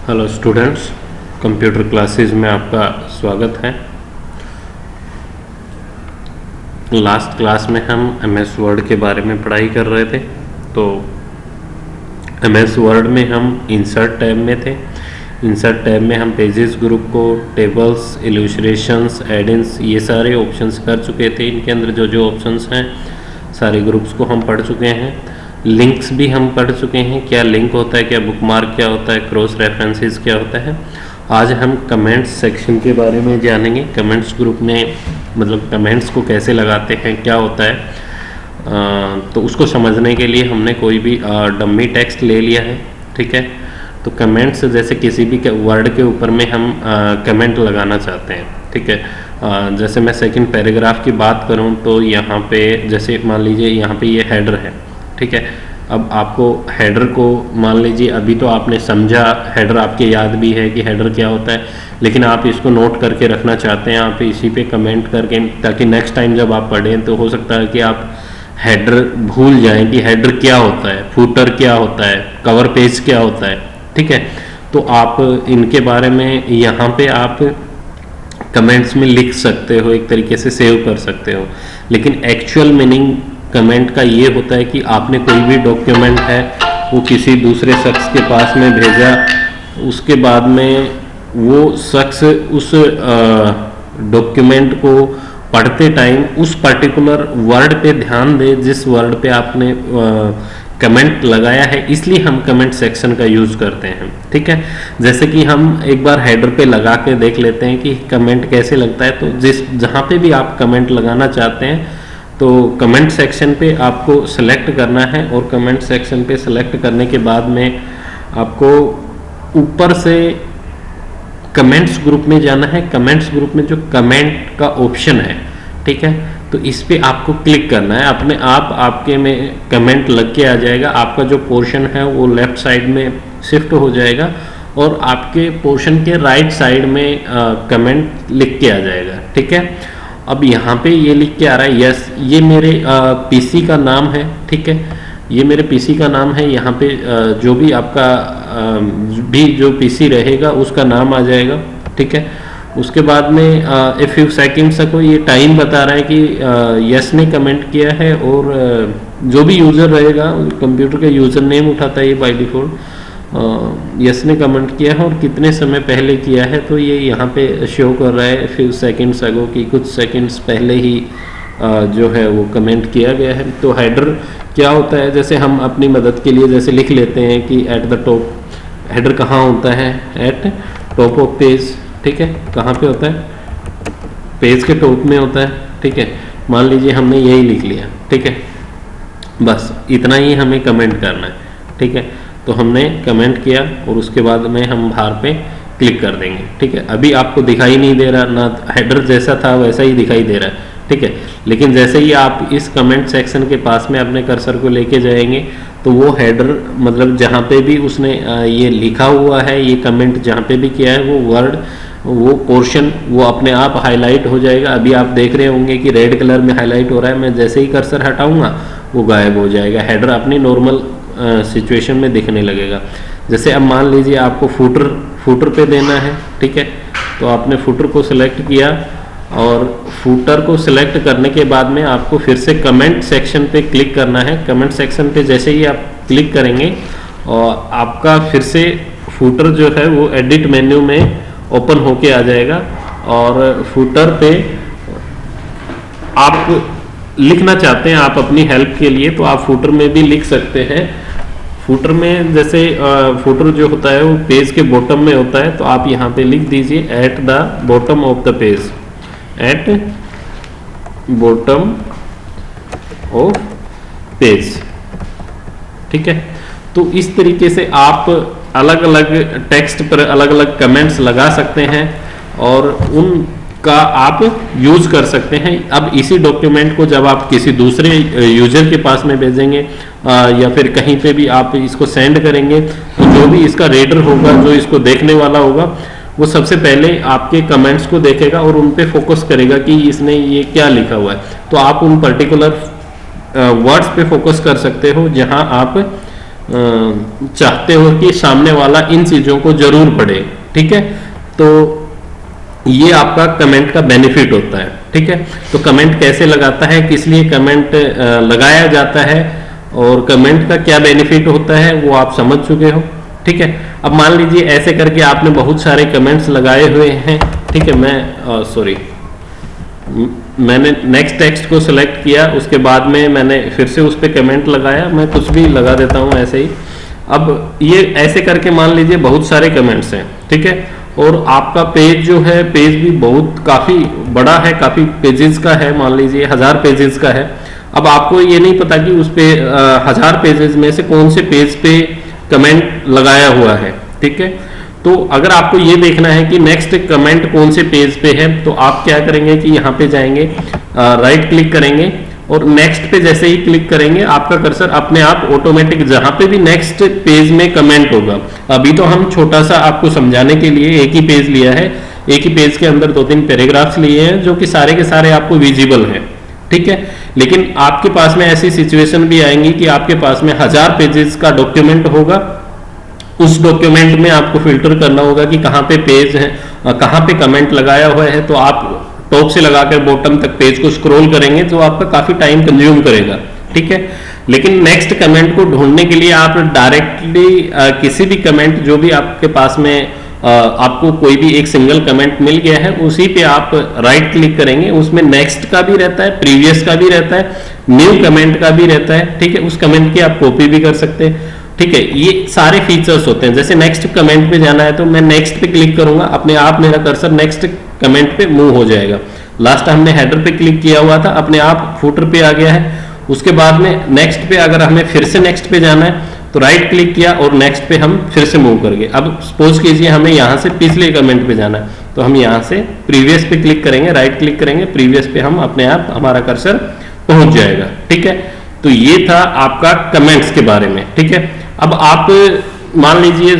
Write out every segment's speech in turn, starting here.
Hello students, computer classes में आपका स्वागत है। लास्ट क्लास में हम एमएस वर्ड के बारे में पढ़ाई कर रहे थे। तो एमएस वर्ड में हम इंसर्ट टैब में थे। इंसर्ट टैब में हम पेजेस ग्रुप को, टेबल्स, इलस्ट्रेशंस, एडिंस, ये सारे ऑप्शंस कर चुके थे। इनके अंदर जो जो ऑप्शंस हैं सारे ग्रुप्स को हम पढ़ चुके हैं। लिंक्स भी हम पढ़ चुके हैं, क्या लिंक होता है, क्या बुकमार्क क्या होता है, क्रॉस रेफरेंसेस क्या होता है। आज हम कमेंट्स सेक्शन के बारे में जानेंगे। कमेंट्स ग्रुप में मतलब कमेंट्स को कैसे लगाते हैं, क्या होता है। तो उसको समझने के लिए हमने कोई भी डमी टेक्स्ट ले लिया है, ठीक है। तो कमेंट्स जैसे किसी भी वर्ड के ऊपर में हम कमेंट लगाना चाहते हैं, ठीक है। जैसे मैं सेकंड पैराग्राफ की बात करूं तो यहाँ पे जैसे मान लीजिए यहाँ पे ये हेडर है, ठीक है। अब आपको हेडर को मान लीजिए अभी तो आपने समझा, हेडर आपके याद भी है कि हेडर क्या होता है, लेकिन आप इसको नोट करके रखना चाहते हैं, आप इसी पे कमेंट करके, ताकि नेक्स्ट टाइम जब आप पढ़ें तो हो सकता है कि आप हेडर भूल जाएं कि हेडर क्या होता है, फूटर क्या होता है, कवर पेज क्या होता है, ठीक है। तो आप इनके बारे में यहाँ पे आप कमेंट्स में लिख सकते हो, एक तरीके से सेव कर सकते हो। लेकिन एक्चुअल मीनिंग कमेंट का ये होता है कि आपने कोई भी डॉक्यूमेंट है वो किसी दूसरे शख्स के पास में भेजा, उसके बाद में वो शख्स उस डॉक्यूमेंट को पढ़ते टाइम उस पर्टिकुलर वर्ड पे ध्यान दे जिस वर्ड पे आपने कमेंट लगाया है, इसलिए हम कमेंट सेक्शन का यूज करते हैं, ठीक है। जैसे कि हम एक बार हेडर पे लगा के देख लेते हैं कि कमेंट कैसे लगता है। तो जहाँ पे भी आप कमेंट लगाना चाहते हैं तो कमेंट सेक्शन पे आपको सेलेक्ट करना है, और कमेंट सेक्शन पे सेलेक्ट करने के बाद में आपको ऊपर से कमेंट्स ग्रुप में जाना है। कमेंट्स ग्रुप में जो कमेंट का ऑप्शन है, ठीक है, तो इस पे आपको क्लिक करना है। अपने आप आपके में कमेंट लग के आ जाएगा। आपका जो पोर्शन है वो लेफ्ट साइड में शिफ्ट हो जाएगा और आपके पोर्शन के राइट साइड में कमेंट लिख के आ जाएगा, ठीक है। अब यहाँ पे ये लिख के आ रहा है यस, ये मेरे पीसी का नाम है, ठीक है, ये मेरे पीसी का नाम है। यहाँ पे जो भी आपका भी जो पीसी रहेगा उसका नाम आ जाएगा, ठीक है। उसके बाद में ए फ्यू सेकंड्स को ये टाइम बता रहा है कि यस ने कमेंट किया है, और जो भी यूज़र रहेगा कंप्यूटर का यूज़र नेम उठाता है ये बाय डिफ़ॉल्ट, यस ने कमेंट किया है और कितने समय पहले किया है, तो ये यहाँ पे शो कर रहा है फ्यू सेकंड्स अगो कि कुछ सेकंड्स पहले ही जो है वो कमेंट किया गया है। तो हेडर क्या होता है, जैसे हम अपनी मदद के लिए जैसे लिख लेते हैं कि एट द टॉप, हेडर कहाँ होता है, एट टॉप ऑफ पेज, ठीक है। कहाँ पे होता है, पेज के टॉप में होता है, ठीक है। मान लीजिए हमने यही लिख लिया, ठीक है, बस इतना ही हमें कमेंट करना है, ठीक है। तो हमने कमेंट किया और उसके बाद में हम बाहर पे क्लिक कर देंगे, ठीक है। अभी आपको दिखाई नहीं दे रहा ना, हेडर जैसा था वैसा ही दिखाई दे रहा है, ठीक है। लेकिन जैसे ही आप इस कमेंट सेक्शन के पास में अपने कर्सर को लेके जाएंगे तो वो हेडर मतलब जहाँ पे भी उसने ये लिखा हुआ है, ये कमेंट जहाँ पे भी किया है, वो वर्ड, वो पोर्शन वो अपने आप हाईलाइट हो जाएगा। अभी आप देख रहे होंगे कि रेड कलर में हाईलाइट हो रहा है, मैं जैसे ही कर्सर हटाऊंगा वो गायब हो जाएगा, हेडर अपनी नॉर्मल सिचुएशन में दिखने लगेगा। जैसे अब मान लीजिए आपको फूटर पे देना है, ठीक है, तो आपने फूटर को सिलेक्ट किया, और फूटर को सिलेक्ट करने के बाद में आपको फिर से कमेंट सेक्शन पे क्लिक करना है। कमेंट सेक्शन पे जैसे ही आप क्लिक करेंगे और आपका फिर से फूटर जो है वो एडिट मेन्यू में ओपन होके आ जाएगा, और फूटर पे आप लिखना चाहते हैं आप अपनी हेल्प के लिए तो आप फूटर में भी लिख सकते हैं। फूटर में जैसे फूटर जो होता है वो पेज के बॉटम में होता है, तो आप यहाँ पे लिख दीजिए at the bottom of the page, at bottom of page, ठीक है। तो इस तरीके से आप अलग अलग टेक्स्ट पर अलग अलग कमेंट्स लगा सकते हैं और उनका आप यूज कर सकते हैं। अब इसी डॉक्यूमेंट को जब आप किसी दूसरे यूजर के पास में भेजेंगे या फिर कहीं पे भी आप इसको सेंड करेंगे, तो जो भी इसका रीडर होगा, जो इसको देखने वाला होगा, वो सबसे पहले आपके कमेंट्स को देखेगा और उन पे फोकस करेगा कि इसने ये क्या लिखा हुआ है। तो आप उन पर्टिकुलर वर्ड्स पे फोकस कर सकते हो जहां आप चाहते हो कि सामने वाला इन चीजों को जरूर पढ़े, ठीक है। तो ये आपका कमेंट का बेनिफिट होता है, ठीक है। तो कमेंट कैसे लगाता है, किस लिए कमेंट लगाया जाता है और कमेंट का क्या बेनिफिट होता है वो आप समझ चुके हो, ठीक है। अब मान लीजिए ऐसे करके आपने बहुत सारे कमेंट्स लगाए हुए हैं, ठीक है। मैंने नेक्स्ट टेक्स्ट को सिलेक्ट किया, उसके बाद में मैंने फिर से उस पर कमेंट लगाया, मैं कुछ भी लगा देता हूं ऐसे ही। अब ये ऐसे करके मान लीजिए बहुत सारे कमेंट्स हैं, ठीक है। और आपका पेज जो है, पेज भी बहुत काफी बड़ा है, काफी पेजेस का है, मान लीजिए 1000 पेजेस का है। अब आपको ये नहीं पता कि उस पे 1000 पेजेस में से कौन से पेज पे कमेंट लगाया हुआ है, ठीक है। तो अगर आपको ये देखना है कि नेक्स्ट कमेंट कौन से पेज पे है, तो आप क्या करेंगे कि यहाँ पे जाएंगे, राइट क्लिक करेंगे और नेक्स्ट पे जैसे ही क्लिक करेंगे आपका कर्सर अपने आप ऑटोमेटिक जहां पे भी नेक्स्ट पेज में कमेंट होगा। अभी तो हम छोटा सा आपको समझाने के लिए एक ही पेज लिया है, एक ही पेज के अंदर 2-3 पैराग्राफ्स लिए हैं जो कि सारे के सारे आपको विजिबल है, ठीक है। लेकिन आपके पास में ऐसी सिचुएशन भी आएंगी कि आपके पास में 1000 पेजेस का डॉक्यूमेंट होगा, उस डॉक्यूमेंट में आपको फिल्टर करना होगा कि कहाँ पे पेज है, कहाँ पे कमेंट लगाया हुआ है। तो आप टॉप से लगाकर बॉटम तक पेज को स्क्रॉल करेंगे तो आपका काफी टाइम कंज्यूम करेगा, ठीक है। लेकिन नेक्स्ट कमेंट को ढूंढने के लिए आप डायरेक्टली किसी भी कमेंट जो भी आपके पास में आपको कोई भी एक सिंगल कमेंट मिल गया है उसी पे आप राइट क्लिक करेंगे, उसमें नेक्स्ट का भी रहता है, प्रीवियस का भी रहता है, न्यू कमेंट का भी रहता है, ठीक है। उस कमेंट की आप कॉपी भी कर सकते हैं, ठीक है। ये सारे फीचर्स होते हैं। जैसे नेक्स्ट कमेंट पे जाना है तो मैं नेक्स्ट पे क्लिक करूंगा, अपने आप मेरा कर्सर नेक्स्ट कमेंट पे मूव हो जाएगा। लास्ट हमने हेडर पे क्लिक किया हुआ था, अपने आप फुटर पे आ गया है। उसके बाद में नेक्स्ट पे अगर हमें फिर से नेक्स्ट पे जाना है तो राइट क्लिक किया और नेक्स्ट पे हम फिर से मूव कर गए। अब सपोज कीजिए हमें यहाँ से पिछले कमेंट पे जाना है तो हम यहाँ से प्रीवियस पे क्लिक करेंगे, राइट क्लिक करेंगे, प्रीवियस पे हम अपने आप हमारा कर्सर पहुंच जाएगा, ठीक है। तो ये था आपका कमेंट्स के बारे में, ठीक है। अब आप मान लीजिए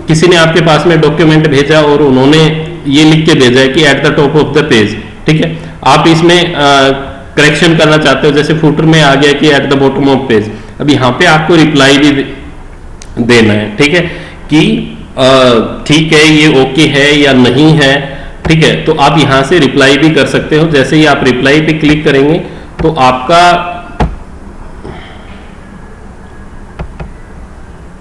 किसी ने आपके पास में डॉक्यूमेंट भेजा और उन्होंने ये लिख के भेजा है कि at the top of the page, ठीक है। आप इसमें करेक्शन करना चाहते हो, जैसे फुटर में आ गया कि at the bottom of page. अब यहाँ पे आपको रिप्लाई भी देना है, ठीक है, कि ठीक है ये ओके है या नहीं है, ठीक है। तो आप यहाँ से रिप्लाई भी कर सकते हो। जैसे ही आप रिप्लाई पे क्लिक करेंगे तो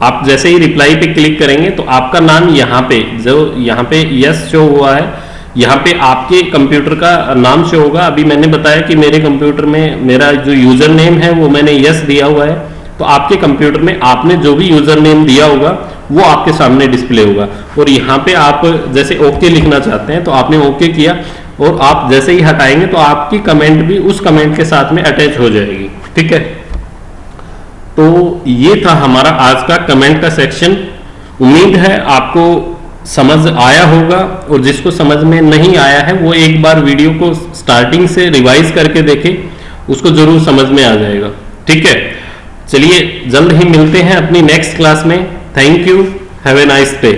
आप जैसे ही रिप्लाई पे क्लिक करेंगे तो आपका नाम यहाँ पे जो यहाँ पे यस शो हुआ है, यहाँ पे आपके कंप्यूटर का नाम शो होगा। अभी मैंने बताया कि मेरे कंप्यूटर में मेरा जो यूजर नेम है वो मैंने यस दिया हुआ है, तो आपके कंप्यूटर में आपने जो भी यूजर नेम दिया होगा वो आपके सामने डिस्प्ले होगा। और यहाँ पे आप जैसे ओके लिखना चाहते हैं तो आपने ओके किया और आप जैसे ही हटाएंगे तो आपकी कमेंट भी उस कमेंट के साथ में अटैच हो जाएगी, ठीक है। तो ये था हमारा आज का कमेंट का सेक्शन। उम्मीद है आपको समझ आया होगा और जिसको समझ में नहीं आया है वो एक बार वीडियो को स्टार्टिंग से रिवाइज करके देखे, उसको जरूर समझ में आ जाएगा, ठीक है। चलिए जल्द ही मिलते हैं अपनी नेक्स्ट क्लास में। Thank you, have a nice day.